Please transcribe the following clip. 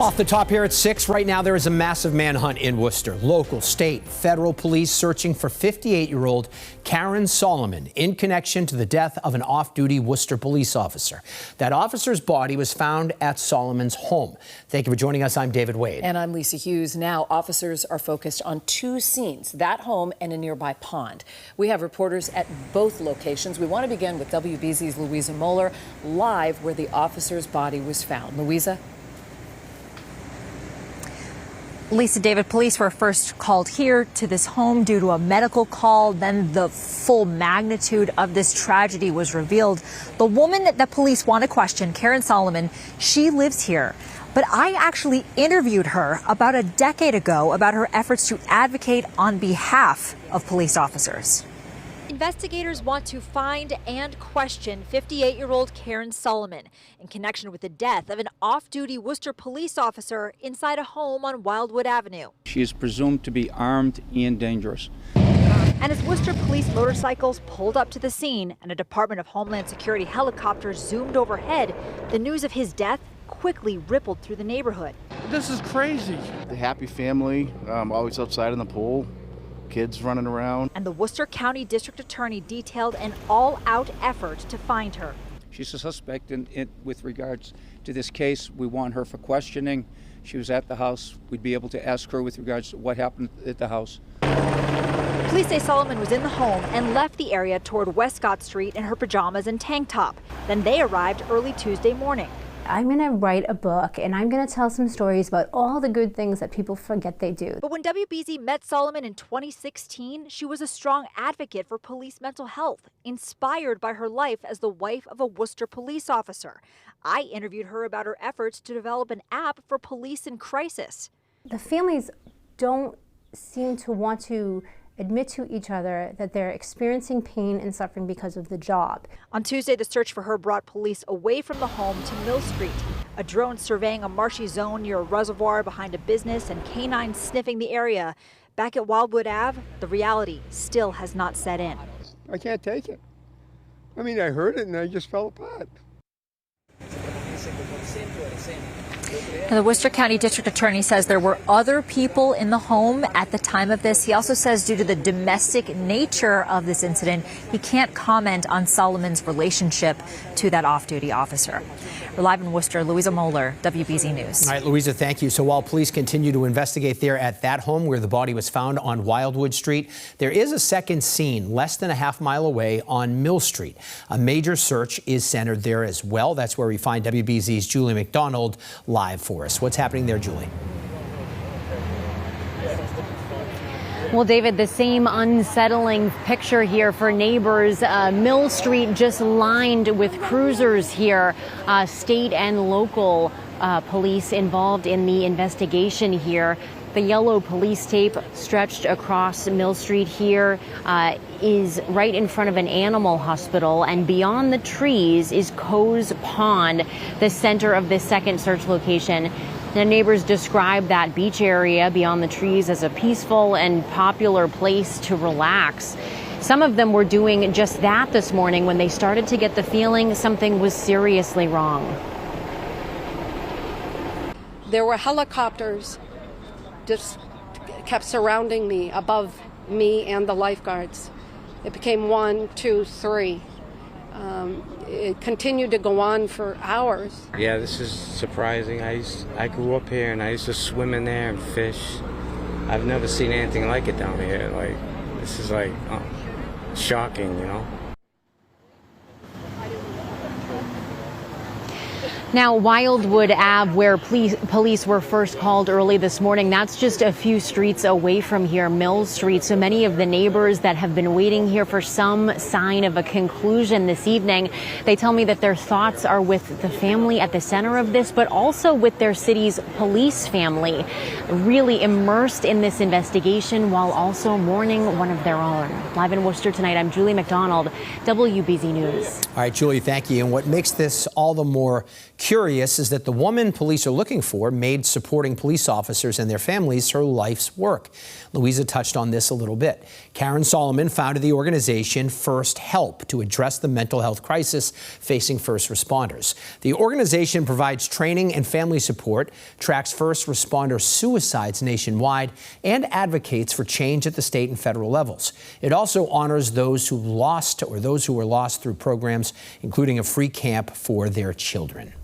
Off the top here at 6, right now there is a massive manhunt in Worcester. Local, state, federal police searching for 58-year-old Karen Solomon in connection to the death of an off-duty Worcester police officer. That officer's body was found at Solomon's home. Thank you for joining us. I'm David Wade. And I'm Lisa Hughes. Now officers are focused on two scenes, that home and a nearby pond. We have reporters at both locations. We want to begin with WBZ's Louisa Moeller live where the officer's body was found. Louisa? Lisa, David, police were first called here to this home due to a medical call. Then the full magnitude of this tragedy was revealed. The woman that police want to question, Karen Solomon, she lives here. But I actually interviewed her about a decade ago about her efforts to advocate on behalf of police officers. Investigators want to find and question 58-year-old Karen Solomon in connection with the death of an off-duty Worcester police officer inside a home on Wildwood Avenue. She is presumed to be armed and dangerous. And as Worcester police motorcycles pulled up to the scene and a Department of Homeland Security helicopter zoomed overhead, the news of his death quickly rippled through the neighborhood. This is crazy. The happy family, always outside in the pool. Kids running around. And the Worcester County District Attorney detailed an all-out effort to find her. She's a suspect with regards to this case. We want her for questioning. She was at the house. We'd be able to ask her with regards to what happened at the house. Police say Solomon was in the home and left the area toward Westcott Street in her pajamas and tank top. Then they arrived early Tuesday morning. I'm going to write a book and I'm going to tell some stories about all the good things that people forget they do. But when WBZ met Solomon in 2016, she was a strong advocate for police mental health, inspired by her life as the wife of a Worcester police officer. I interviewed her about her efforts to develop an app for police in crisis. The families don't seem to want to admit to each other that they're experiencing pain and suffering because of the job. On Tuesday, the search for her brought police away from the home to Mill Street. A drone surveying a marshy zone near a reservoir behind a business and canines sniffing the area. Back at Wildwood Ave, the reality still has not set in. I can't take it. I mean, I heard it and I just fell apart. The Worcester County District Attorney says there were other people in the home at the time of this. He also says due to the domestic nature of this incident, he can't comment on Solomon's relationship to that off-duty officer. We're live in Worcester. Louisa Moeller, WBZ News. All right, Louisa, thank you. So while police continue to investigate there at that home where the body was found on Wildwood Street, there is a second scene less than a half-mile away on Mill Street. A major search is centered there as well. That's where we find WBZ's Julie McDonald live for us. What's happening there, Julie? Well, David, the same unsettling picture here for neighbors. Mill Street just lined with cruisers here, state and local police involved in the investigation here. The yellow police tape stretched across Mill Street here is right in front of an animal hospital, and beyond the trees is Coe's Pond, the center of this second search location. The neighbors describe that beach area beyond the trees as a peaceful and popular place to relax. Some of them were doing just that this morning when they started to get the feeling something was seriously wrong. There were helicopters just kept surrounding me, above me and the lifeguards. It became 1, 2, 3. It continued to go on for hours. Yeah, this is surprising. I grew up here and I used to swim in there and fish. I've never seen anything like it down here. Like, this is like shocking, you know? Now, Wildwood Ave, where police were first called early this morning, that's just a few streets away from here, Mill Street. So many of the neighbors that have been waiting here for some sign of a conclusion this evening, they tell me that their thoughts are with the family at the center of this, but also with their city's police family, really immersed in this investigation while also mourning one of their own. Live in Worcester tonight, I'm Julie McDonald, WBZ News. All right, Julie, thank you. And what makes this all the more Curious is that the woman police are looking for made supporting police officers and their families her life's work. Louisa touched on this a little bit. Karen Solomon founded the organization First Help to address the mental health crisis facing first responders. The organization provides training and family support, tracks first responder suicides nationwide, and advocates for change at the state and federal levels. It also honors those who lost or those who were lost through programs, including a free camp for their children.